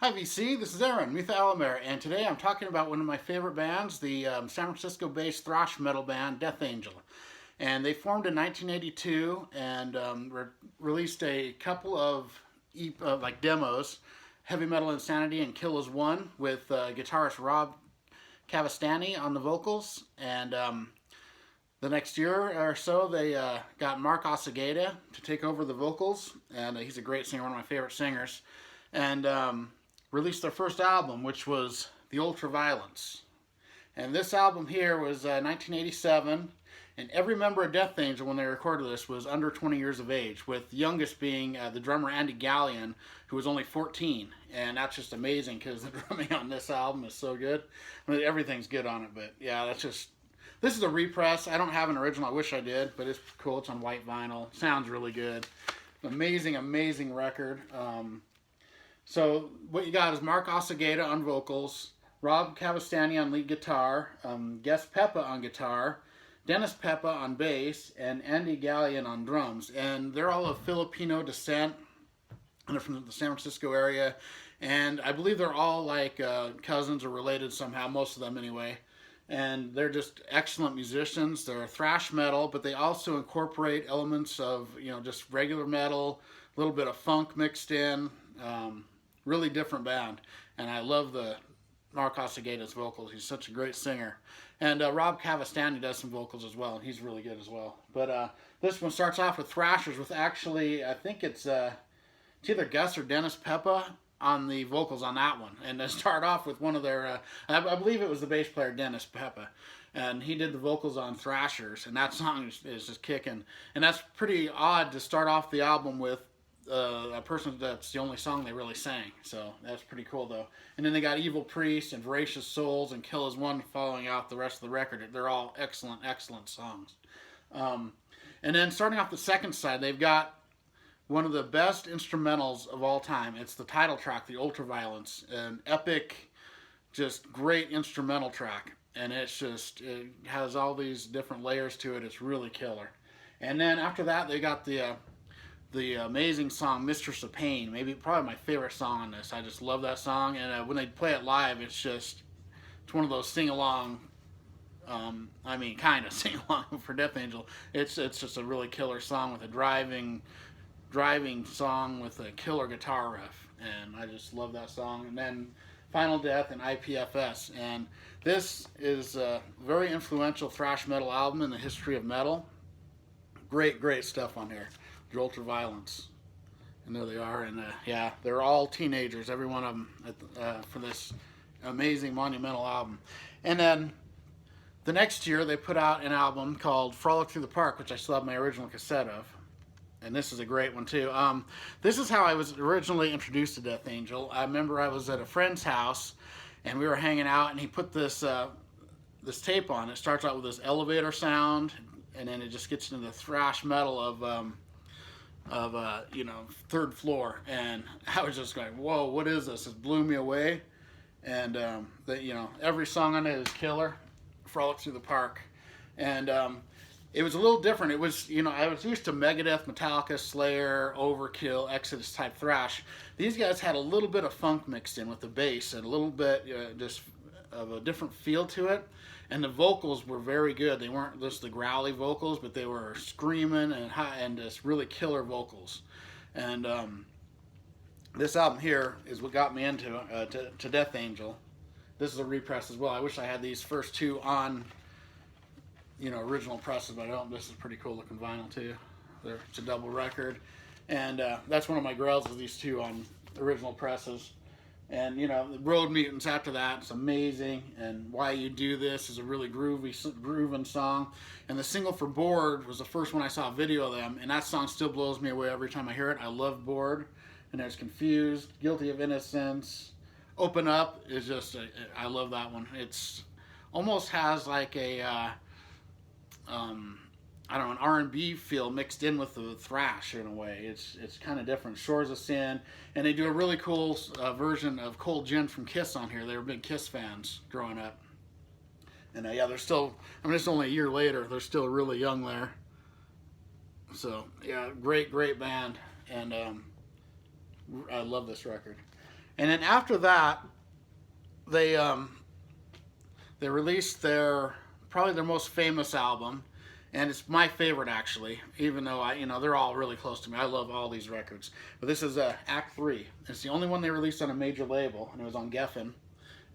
Hi VC, this is Aaron, Metalhead, and today I'm talking about one of my favorite bands, the San Francisco-based thrash metal band Death Angel. And they formed in 1982 and released a couple of demos, Heavy Metal Insanity and Kill Is One, with guitarist Rob Cavastani on the vocals. And the next year or so, they got Mark Osageda to take over the vocals, and he's a great singer, one of my favorite singers. And released their first album, which was The Ultraviolence. And this album here was 1987, and every member of Death Angel, when they recorded this, was under 20 years of age, with the youngest being the drummer Andy Gallion, who was only 14. And that's just amazing, because the drumming on this album is so good. I mean, everything's good on it, but yeah, that's just... This is a repress. I don't have an original. I wish I did, but it's cool. It's on white vinyl. Sounds really good. Amazing, amazing record. So what you got is Mark Osageda on vocals, Rob Cavastani on lead guitar, Gus Peppa on guitar, Dennis Peppa on bass, and Andy Gallion on drums. And they're all of Filipino descent, and they're from the San Francisco area. And I believe they're all like cousins or related somehow, most of them anyway. And they're just excellent musicians. They're thrash metal, but they also incorporate elements of, just regular metal, a little bit of funk mixed in. Really different band, and I love the Mark Osageda's vocals. He's such a great singer, and Rob Cavastani does some vocals as well. He's really good as well. But this one starts off with thrashers, with actually I think it's either Gus or Dennis Peppa on the vocals on that one, and they start off with one of their I believe it was the bass player Dennis Peppa, and he did the vocals on Thrashers, and that song is just kicking. And that's pretty odd to start off the album with a person that's the only song they really sang. So that's pretty cool though. And then they got Evil Priest and Voracious Souls and Kill Is One following out the rest of the record. They're all excellent, excellent songs. And then starting off the second side, they've got one of the best instrumentals of all time. It's the title track, The Ultraviolence, an epic, just great instrumental track. And it has all these different layers to it. It's really killer. And then after that, they got the amazing song Mistress of Pain, probably my favorite song on this. I just love that song, and when they play it live, it's one of those sing-along, kind of sing-along for Death Angel. It's just a really killer song with a driving song with a killer guitar riff, and I just love that song. And then Final Death and IPFS, and this is a very influential thrash metal album in the history of metal. Great stuff on here. Ultraviolence, and there they are, and yeah, they're all teenagers, every one of them, for this amazing monumental album. And then the next year they put out an album called Frolic Through the Park, which I still have my original cassette of, and this is a great one too. This is how I was originally introduced to Death Angel. I remember I was at a friend's house and we were hanging out, and he put this this tape on. It starts out with this elevator sound, and then it just gets into the thrash metal of Third Floor, and I was just going, whoa, what is this? It blew me away. And every song on it is killer. Frolic Through the Park. And it was a little different. It was, I was used to Megadeth, Metallica, Slayer, Overkill, Exodus type thrash. These guys had a little bit of funk mixed in with the bass, and a little bit just of a different feel to it. And the vocals were very good. They weren't just the growly vocals, but they were screaming and high, and just really killer vocals. And this album here is what got me into to Death Angel. This is a repress as well. I wish I had these first two on, original presses, but I don't. This is pretty cool looking vinyl too. It's a double record, and that's one of my grails is these two on original presses. And the Road Mutants after that, it's amazing. And Why You Do This is a really grooving song. And the single for Bored was the first one I saw a video of them, and that song still blows me away every time I hear it. I love Bored. And there's Confused, Guilty of Innocence, Open Up is just I love that one. It's almost has like a an R&B feel mixed in with the thrash in a way. It's kind of different. Shores of Sin, and they do a really cool version of Cold Gin from Kiss on here. They were big Kiss fans growing up, and yeah, they're still. It's only a year later. They're still really young there. So yeah, great band, and I love this record. And then after that, they they released their probably their most famous album, and it's my favorite actually. Even though they're all really close to me. I love all these records, but this is Act Three. It's the only one they released on a major label, and it was on Geffen.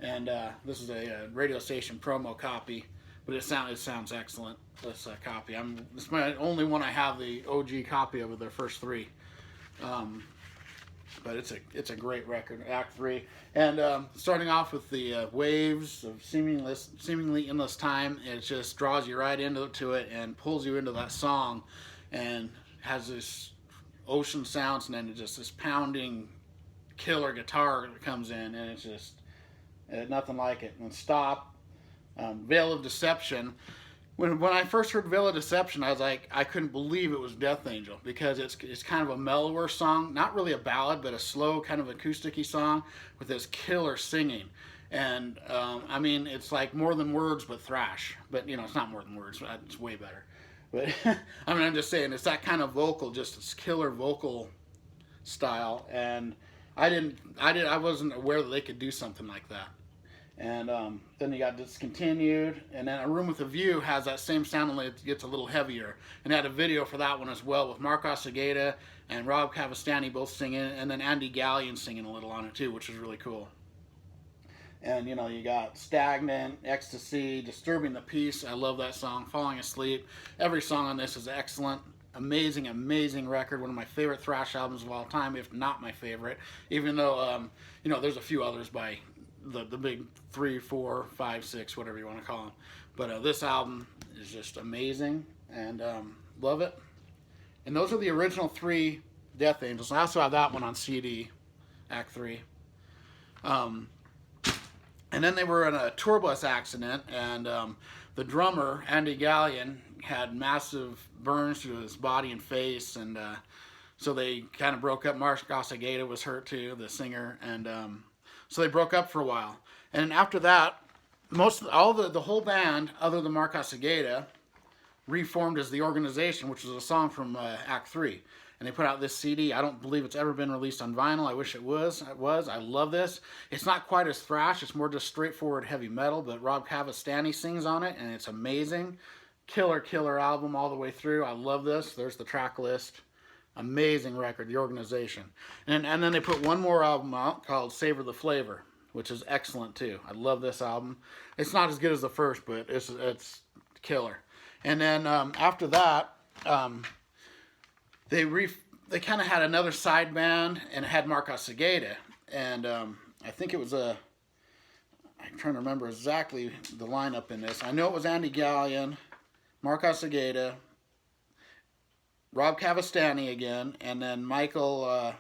And this is a radio station promo copy, but it sounds excellent. This copy, it's my only one I have the OG copy of their first three. But it's a great record, Act Three, and starting off with the waves of seemingly endless time, it just draws you right into it and pulls you into that song, and has this ocean sounds, and then just this pounding killer guitar that comes in, and it's just nothing like it. And Stop, Veil of Deception. When I first heard Veil of Deception, I was like, I couldn't believe it was Death Angel, because it's kind of a mellower song, not really a ballad, but a slow kind of acousticy song with this killer singing. And I mean, it's like more than words, but thrash. But it's not more than words. It's way better. But I mean, I'm just saying, it's that kind of vocal, just this killer vocal style. And I wasn't aware that they could do something like that. And then you got Discontinued, and then A Room with a View has that same sound, only it gets a little heavier. And they had a video for that one as well, with Mark Ossegeda and Rob Cavastani both singing, and then Andy Gallion singing a little on it too, which is really cool. And you got Stagnant, Ecstasy, Disturbing the Peace. I love that song. Falling Asleep. Every song on this is excellent. Amazing, amazing record. One of my favorite thrash albums of all time, if not my favorite. Even though there's a few others by the big 3, 4, 5, 6, whatever you want to call them. But this album is just amazing, and love it. And those are the original 3 Death Angels. I also have that one on CD, Act 3. And then they were in a tour bus accident, and the drummer, Andy Gallion, had massive burns to his body and face, and so they kind of broke up. Mark Ossegeda was hurt too, the singer, and so they broke up for a while. And after that, the whole band, other than Mark Ossegeda, reformed as the Organization, which was a song from Act 3. And they put out this CD. I don't believe it's ever been released on vinyl. I wish it was. I love this. It's not quite as thrash. It's more just straightforward heavy metal, but Rob Cavastani sings on it, and it's amazing. Killer album all the way through. I love this. There's the track list. Amazing record, The Organization. And then they put one more album out called Savor the Flavor, which is excellent too. I love this album. It's not as good as the first, but it's killer. And then after that, they kind of had another side band, and it had Mark Ossegeda. And I think it was I'm trying to remember exactly the lineup in this. I know it was Andy Gallion, Mark Ossegeda, Rob Cavastani again, and then Michael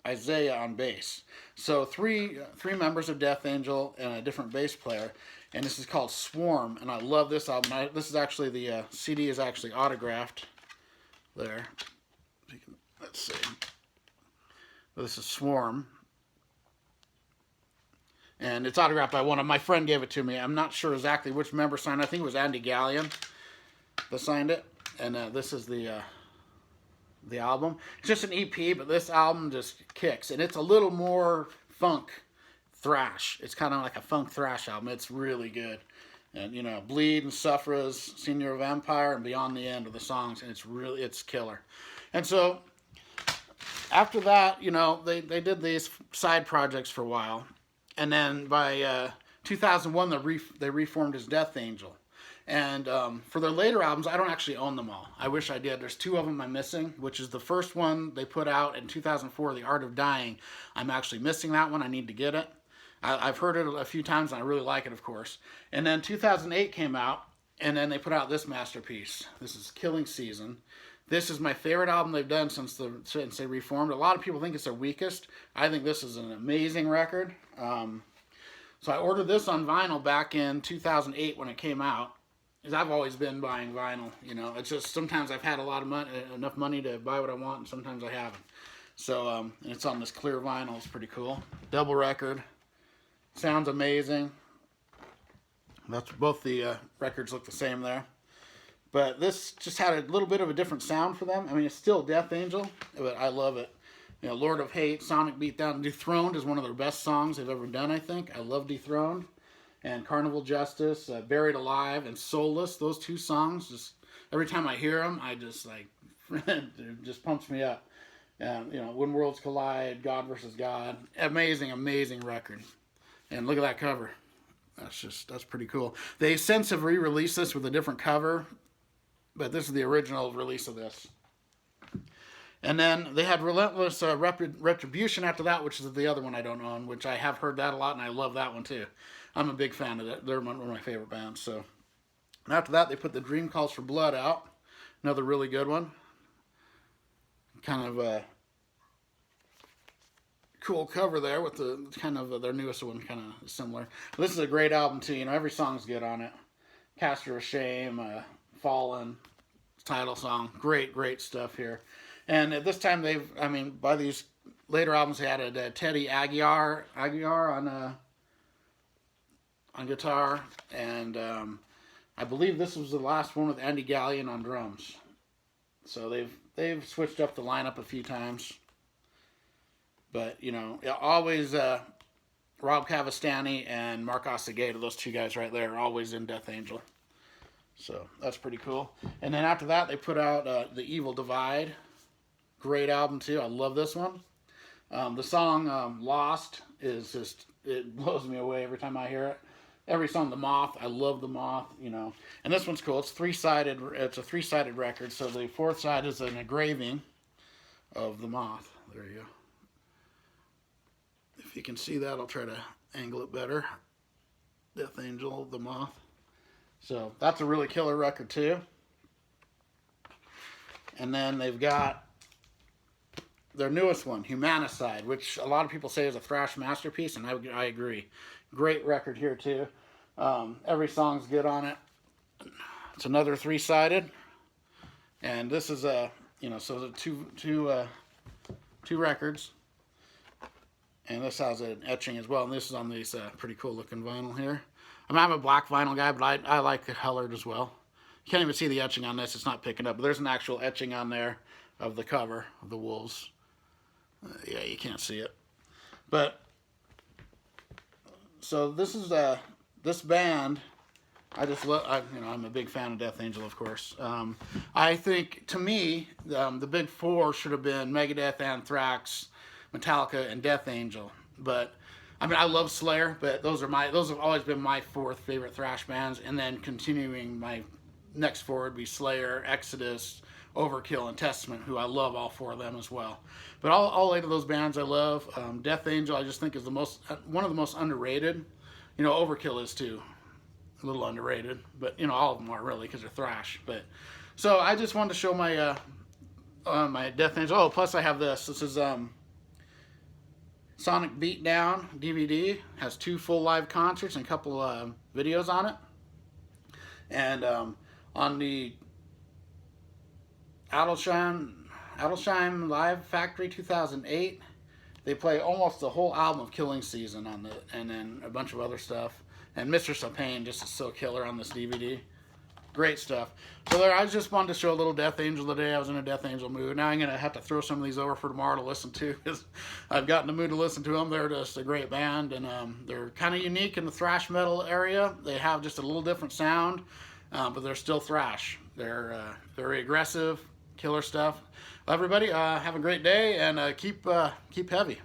Isaiah on bass. So three members of Death Angel and a different bass player. And this is called Swarm, and I love this album. This is actually, the CD is actually autographed there. Let's see. This is Swarm. And it's autographed by my friend gave it to me. I'm not sure exactly which member signed it. I think it was Andy Gallion that signed it. And this is the album. It's just an EP, but this album just kicks. And it's a little more funk thrash. It's kind of like a funk thrash album. It's really good. And, Bleed and Suffra's Senior of Empire and Beyond the End of the songs. And it's killer. And so, after that, they did these side projects for a while. And then by 2001, they reformed as Death Angel. And for their later albums, I don't actually own them all. I wish I did. There's 2 of them I'm missing, which is the first one they put out in 2004, The Art of Dying. I'm actually missing that one. I need to get it. I've heard it a few times, and I really like it, of course. And then 2008 came out, and then they put out this masterpiece. This is Killing Season. This is my favorite album they've done since they reformed. A lot of people think it's their weakest. I think this is an amazing record. So I ordered this on vinyl back in 2008 when it came out. Because I've always been buying vinyl, It's just sometimes I've had enough money to buy what I want, and sometimes I haven't. So it's on this clear vinyl. It's pretty cool. Double record. Sounds amazing. That's both the records look the same there. But this just had a little bit of a different sound for them. I mean, it's still Death Angel, but I love it. Lord of Hate, Sonic Beatdown, Dethroned is one of their best songs they've ever done, I think. I love Dethroned. And Carnival Justice, Buried Alive, and Soulless. Those two songs, just every time I hear them, I just like, it just pumps me up. When Worlds Collide, God versus God. Amazing, amazing record. And look at that cover. That's pretty cool. They since have re-released this with a different cover, but this is the original release of this. And then they had Relentless Retribution after that, which is the other one I don't own, which I have heard that a lot, and I love that one too. I'm a big fan of that. They're one of my favorite bands. So, and after that, they put the Dream Calls for Blood out. Another really good one. Kind of a cool cover there with the kind of their newest one, kind of similar. This is a great album too. Every song's good on it. Caster of Shame, Fallen, title song. Great, great stuff here. And at this time, by these later albums, they added Teddy Aguiar on guitar, and I believe this was the last one with Andy Gallion on drums. So they've switched up the lineup a few times, but always Rob Cavastani and Mark Ossegata, those two guys right there, are always in Death Angel. So that's pretty cool. And then after that, they put out The Evil Divide. Great album too. I love this one. The song Lost is just, it blows me away every time I hear it. Every song, The Moth, I love The Moth, And this one's cool. It's It's a three-sided record. So the fourth side is an engraving of The Moth. There you go. If you can see that, I'll try to angle it better. Death Angel, The Moth. So that's a really killer record too. And then they've got their newest one, Humanicide, which a lot of people say is a thrash masterpiece, and I agree. Great record here too. Every song's good on it. It's another three-sided, and this is so the two records, and this has an etching as well. And this is on these pretty cool looking vinyl here. I'm a black vinyl guy, but I like it colored as well. You can't even see the etching on this; it's not picking up. But there's an actual etching on there of the cover of the wolves. Yeah, you can't see it. But so this is this band. I just love. I'm a big fan of Death Angel, of course. I think to me, the big four should have been Megadeth, Anthrax, Metallica, and Death Angel. But I love Slayer, but those have always been my fourth favorite thrash bands. And then continuing, my next four would be Slayer, Exodus, Overkill, and Testament, who I love all four of them as well. But all eight of those bands I love. Death Angel I just think is one of the most underrated. Overkill is too, a little underrated, but all of them are really because they're thrash. But so I just wanted to show my my Death Angel. Oh, plus I have this. This is Sonic Beatdown DVD. Has 2 full live concerts and a couple videos on it. And on the Adelsheim Live Factory 2008, they play almost the whole album of Killing Season on and then a bunch of other stuff. And Mistress of Pain just is so killer on this DVD. Great stuff. So there, I just wanted to show a little Death Angel today. I was in a Death Angel mood. Now I'm going to have to throw some of these over for tomorrow to listen to, because I've gotten the mood to listen to them. They're just a great band, and they're kind of unique in the thrash metal area. They have just a little different sound, but they're still thrash. They're very aggressive, killer stuff. Well, everybody, have a great day, and keep heavy.